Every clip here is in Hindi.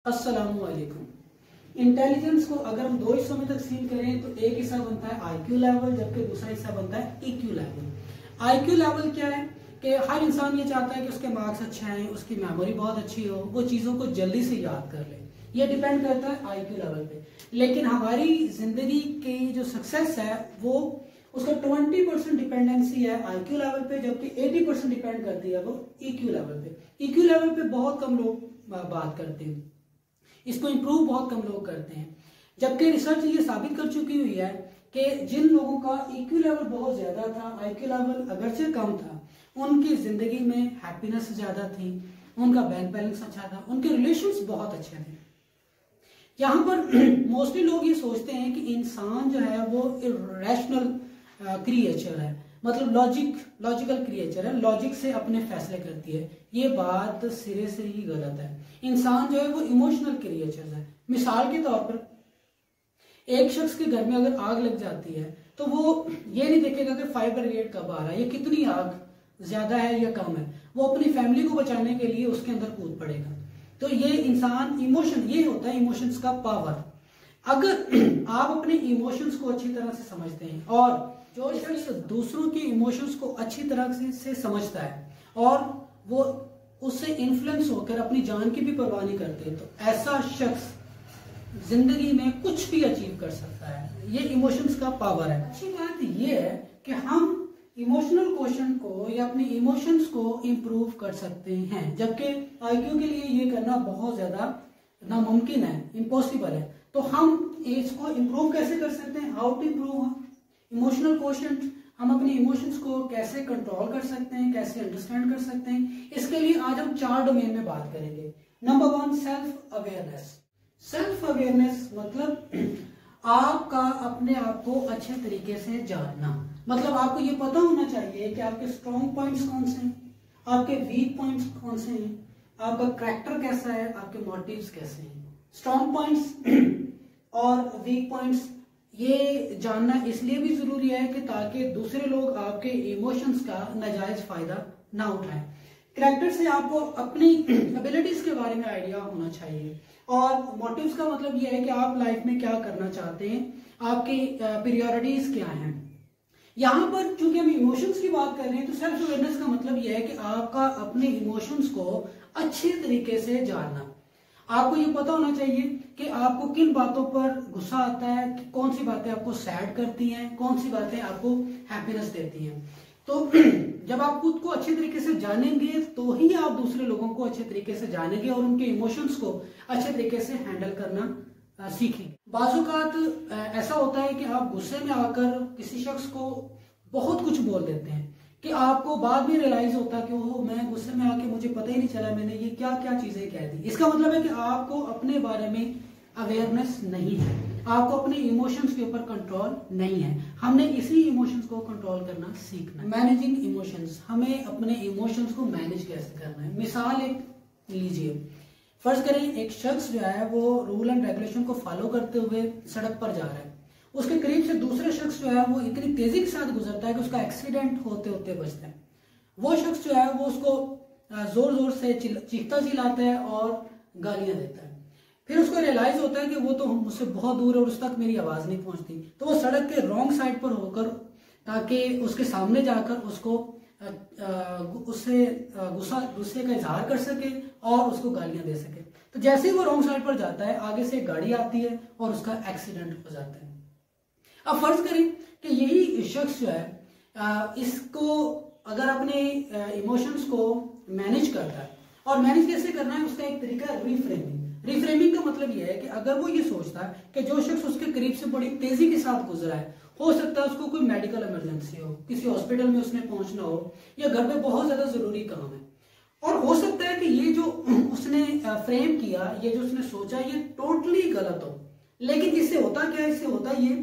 अस्सलामुअलैकुम। इंटेलिजेंस को अगर हम दो हिस्सों में तकसीम करें तो एक हिस्सा बनता है आईक्यू लेवल, जबकि दूसरा हिस्सा बनता है ईक्यू लेवल। आईक्यू लेवल क्या है कि हर इंसान ये चाहता है कि उसके मार्क्स अच्छे आए, उसकी मेमोरी बहुत अच्छी हो, वो चीजों को जल्दी से याद कर ले। ये डिपेंड करता है आईक्यू लेवल पे। लेकिन हमारी जिंदगी की जो सक्सेस है वो उसका 20% डिपेंडेंसी है आईक्यू लेवल पे, जबकि 80% डिपेंड करती है वो ईक्यू लेवल पे। ईक्यू लेवल पे बहुत कम लोग बात करते हैं, इसको इंप्रूव बहुत कम लोग करते हैं। जबकि रिसर्च ये साबित कर चुकी हुई है कि जिन लोगों का ईक्यू लेवल बहुत ज्यादा था, आईक्यू लेवल अगरचे कम था, उनकी जिंदगी में हैप्पीनेस ज्यादा थी, उनका बैंक बैलेंस अच्छा था, उनके रिलेशंस बहुत अच्छे थे। यहाँ पर मोस्टली लोग ये सोचते हैं कि इंसान जो है वो इरेशनल क्रिएचर है, मतलब लॉजिकल क्रिएचर है, लॉजिक से अपने फैसले करती है। ये बात सिरे से ही गलत है। इंसान जो है वो इमोशनल क्रिएचर है। मिसाल के तौर पर एक शख्स के घर में अगर आग लग जाती है तो वो ये नहीं देखेगा कि फायर ब्रिगेड कब आ रहा है, ये कितनी आग ज्यादा है या कम है, वो अपनी फैमिली को बचाने के लिए उसके अंदर कूद पड़ेगा। तो ये इंसान इमोशन, ये होता है इमोशंस का पावर। अगर आप अपने इमोशंस को अच्छी तरह से समझते हैं, और जो शख्स दूसरों के इमोशंस को अच्छी तरह से समझता है और वो उससे इन्फ्लुएंस होकर अपनी जान की भी परवाह नहीं करते, तो ऐसा शख्स जिंदगी में कुछ भी अचीव कर सकता है। ये इमोशंस का पावर है। अच्छी बात ये है कि हम इमोशनल क्वेश्चन को या अपने इमोशंस को इंप्रूव कर सकते हैं, जबकि आईक्यू के लिए ये करना बहुत ज्यादा नामुमकिन है, इम्पॉसिबल है। तो हम इसको इंप्रूव कैसे कर सकते हैं? How to improve emotional question. हम अपने इमोशंस को कैसे कंट्रोल कर सकते हैं, कैसे अंडरस्टैंड कर सकते हैं, इसके लिए आज हम 4 डोमेन में बात करेंगे। Number 1, self awareness. Self awareness मतलब आपका अपने आप को अच्छे तरीके से जानना। मतलब आपको ये पता होना चाहिए कि आपके स्ट्रॉन्ग पॉइंट्स कौन से हैं, आपके वीक पॉइंट्स कौन से हैं, आपका कैरेक्टर कैसा है, आपके मोटिव्स कैसे हैं। स्ट्रॉन्ग पॉइंट्स और वीक पॉइंट्स ये जानना इसलिए भी जरूरी है कि ताकि दूसरे लोग आपके इमोशंस का नाजायज फायदा ना उठाएं। कैरेक्टर से आपको अपनी एबिलिटीज के बारे में आइडिया होना चाहिए, और मोटिव्स का मतलब यह है कि आप लाइफ में क्या करना चाहते हैं, आपकी प्रायोरिटीज क्या हैं। यहाँ पर चूंकि हम इमोशंस की बात कर रहे हैं, तो सेल्फ अवेयरनेस का मतलब यह है कि आपका अपने इमोशंस को अच्छे तरीके से जानना। आपको ये पता होना चाहिए कि आपको किन बातों पर गुस्सा आता है, कि कौन सी बातें आपको सैड करती हैं, कौन सी बातें आपको हैप्पीनेस देती हैं। तो जब आप खुद को अच्छे तरीके से जानेंगे तो ही आप दूसरे लोगों को अच्छे तरीके से जानेंगे और उनके इमोशंस को अच्छे तरीके से हैंडल करना सीखेंगे। बाज़-औक़ात ऐसा होता है कि आप गुस्से में आकर किसी शख्स को बहुत कुछ बोल देते हैं कि आपको बाद में रियलाइज होता है कि वो मैं गुस्से में आके मुझे पता ही नहीं चला मैंने ये क्या क्या चीजें कह दी। इसका मतलब है कि आपको अपने बारे में अवेयरनेस नहीं है, आपको अपने इमोशंस के ऊपर कंट्रोल नहीं है। हमने इसी इमोशंस को कंट्रोल करना सीखना है। मैनेजिंग इमोशंस, हमें अपने इमोशंस को मैनेज कैसे करना है। मिसाल एक लीजिए, फर्ज करें एक शख्स जो है वो रूल एंड रेगुलेशन को फॉलो करते हुए सड़क पर जा रहा है, उसके करीब से दूसरा शख्स जो है वो इतनी तेजी के साथ गुजरता है कि उसका एक्सीडेंट होते होते बचता है। वो शख्स जो है वो उसको जोर जोर से चीखता चिल्लाता है और गालियां देता है। फिर उसको रियलाइज होता है कि वो तो मुझसे बहुत दूर है और उस तक मेरी आवाज नहीं पहुंचती, तो वो सड़क के रॉन्ग साइड पर होकर, ताकि उसके सामने जाकर उसको उससे गुस्से का इजहार कर सके और उसको गालियां दे सके। तो जैसे ही वो रॉन्ग साइड पर जाता है, आगे से एक गाड़ी आती है और उसका एक्सीडेंट हो जाता है। अब फर्ज करें कि यही शख्स जो है इसको अगर अपने इमोशंस को मैनेज करता है, और मैनेज कैसे करना है उसका एक तरीका है रिफ्रेमिंग। रिफ्रेमिंग का मतलब यह है कि अगर वो ये सोचता है कि जो शख्स उसके करीब से बड़ी तेजी के साथ गुजरा है, हो सकता है उसको कोई मेडिकल इमरजेंसी हो, किसी हॉस्पिटल में उसने पहुंचना हो, या घर पे बहुत ज्यादा जरूरी काम है, और हो सकता है कि ये जो उसने फ्रेम किया, ये जो उसने सोचा, ये टोटली गलत हो। लेकिन इससे होता क्या है? इससे होता ये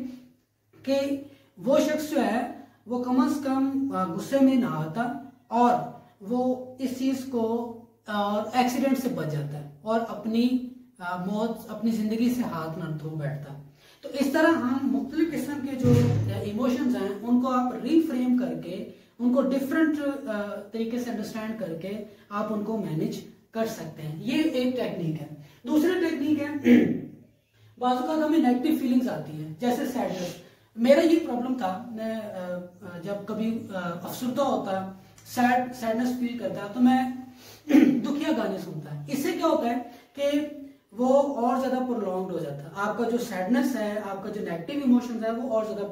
कि वो शख्स जो है वो कम से कम गुस्से में ना आता और वो इस चीज को एक्सीडेंट से बच जाता है और अपनी मौत, अपनी जिंदगी से हाथ न धो बैठता। तो इस तरह हम मुख्तलिफ किस्म के जो इमोशंस हैं उनको आप रीफ्रेम करके, उनको डिफरेंट तरीके से अंडरस्टैंड करके आप उनको मैनेज कर सकते हैं। ये एक टेक्निक है। दूसरी टेक्निक है, बाजू का हमें नेगेटिव फीलिंग्स आती हैं, जैसे सैडनेस। मेरा ये प्रॉब्लम था, मैं जब कभी अफसरदा होता, सैडनेस फील करता, तो मैं दुखिया गाने सुनता है। इससे क्या होता है कि वो और ज्यादा प्रोलॉन्ग्ड हो जाता है, आपका जो सैडनेस है, आपका जो नेगेटिव इमोशंस है, वो और ज्यादा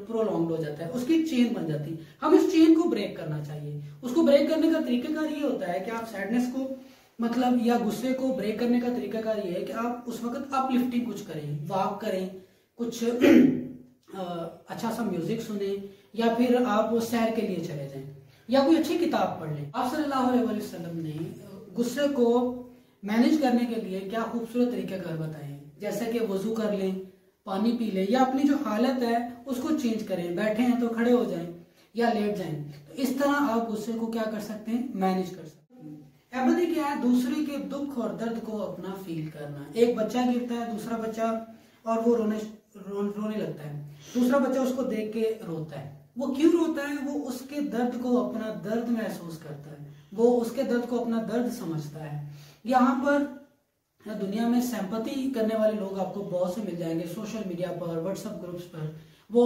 प्रोलॉन्ग्ड हो जाता है, उसकी एक चेन बन जाती है। हम इस चेन को ब्रेक करना चाहिए। उसको ब्रेक करने का तरीकाकार ये होता है कि आप सैडनेस को मतलब या गुस्से को ब्रेक करने का तरीकाकार ये है कि आप उस वक्त अपलिफ्टिंग कुछ करें, वॉक करें, कुछ अच्छा सा म्यूजिक सुने, या फिर आप सैर के लिए चले जाएं, या कोई अच्छी किताब पढ़ लें। आप सल्लल्लाहु अलैहि वसल्लम ने गुस्से को मैनेज करने के लिए क्या खूबसूरत तरीकाकार बताए हैं, जैसे कि वजू कर लें, पानी पी लें, या अपनी जो हालत है उसको चेंज करें, बैठे हैं तो खड़े हो जाएं या लेट जाएं। तो इस तरह आप गुस्से को क्या कर सकते हैं, मैनेज कर सकते हैं। एम्पैथी क्या है, दूसरे के दुख और दर्द को अपना फील करना। एक बच्चा गिरता है, दूसरा बच्चा, और वो रोने लगता है, दूसरा बच्चा उसको देख के रोता है। वो क्यों रोता है, वो उसके दर्द को अपना दर्द महसूस करता है, वो उसके दर्द को अपना दर्द समझता है। यहाँ पर दुनिया में सिंपैथी करने वाले लोग आपको बहुत से मिल जाएंगे, सोशल मीडिया पर, व्हाट्सएप ग्रुप्स पर। वो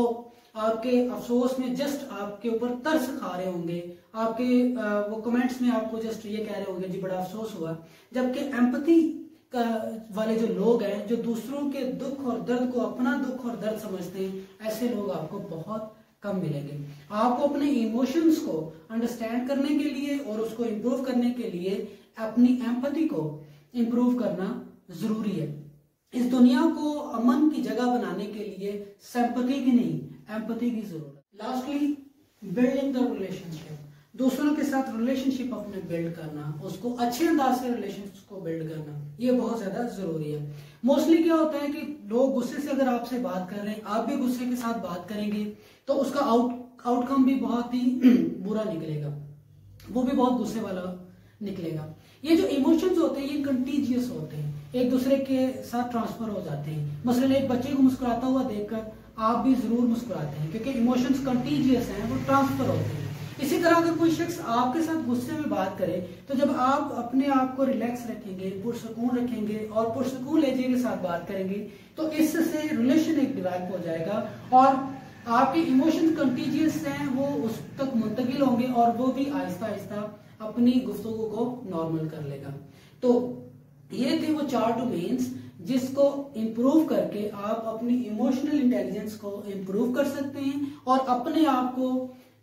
आपके अफसोस में जस्ट आपके ऊपर तरस खा रहे होंगे, आपके वो कमेंट्स में आपको जस्ट ये कह रहे होंगे जी बड़ा अफसोस हुआ। जबकि एम्पैथी वाले जो लोग हैं, जो दूसरों के दुख और दर्द को अपना दुख और दर्द समझते हैं, ऐसे लोग आपको बहुत कम मिलेंगे। आपको अपने इमोशंस को अंडरस्टैंड करने के लिए और उसको इम्प्रूव करने के लिए अपनी एम्पैथी को इम्प्रूव करना जरूरी है। इस दुनिया को अमन की जगह बनाने के लिए सिंपैथी की नहीं, एम्पैथी की जरूरत। Lastly, building the relationship. दूसरों के साथ रिलेशनशिप अपने बिल्ड करना, उसको अच्छे अंदाज से रिलेशनशिप को बिल्ड करना, ये बहुत ज्यादा जरूरी है। मोस्टली क्या होता है कि लोग गुस्से से अगर आपसे बात कर रहे हैं, आप भी गुस्से के साथ बात करेंगे, तो उसका आउटकम भी बहुत ही बुरा निकलेगा, वो भी बहुत गुस्से वाला निकलेगा। ये जो इमोशंस होते हैं ये कंटीजियस होते हैं, एक दूसरे के साथ ट्रांसफर हो जाते हैं। मसलन एक बच्चे को मुस्कुराता हुआ देखकर आप भी जरूर मुस्कुराते हैं, क्योंकि इमोशंस कंटीजियस हैं, वो ट्रांसफर होते हैं। इसी तरह अगर कोई शख्स आपके साथ गुस्से में बात करे, तो जब आप अपने आप को रिलैक्स रखेंगे, पुरसुकून रखेंगे और पुरसुकून लहजे के साथ बात करेंगे, तो इससे रिलेशन एक डेवलप हो जाएगा और आपके इमोशंस कंटीजियस हैं, वो उस तक मुंतकिल होंगे और वो भी आहिस्ता आहिस्ता अपनी गुफ्तगू को नॉर्मल कर लेगा। तो ये थे वो 4 डोमेन्स जिसको इम्प्रूव करके आप अपनी इमोशनल इंटेलिजेंस को इम्प्रूव कर सकते हैं और अपने आप को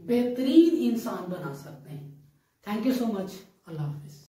बेहतरीन इंसान बना सकते हैं। Thank you so much. Allah Hafiz.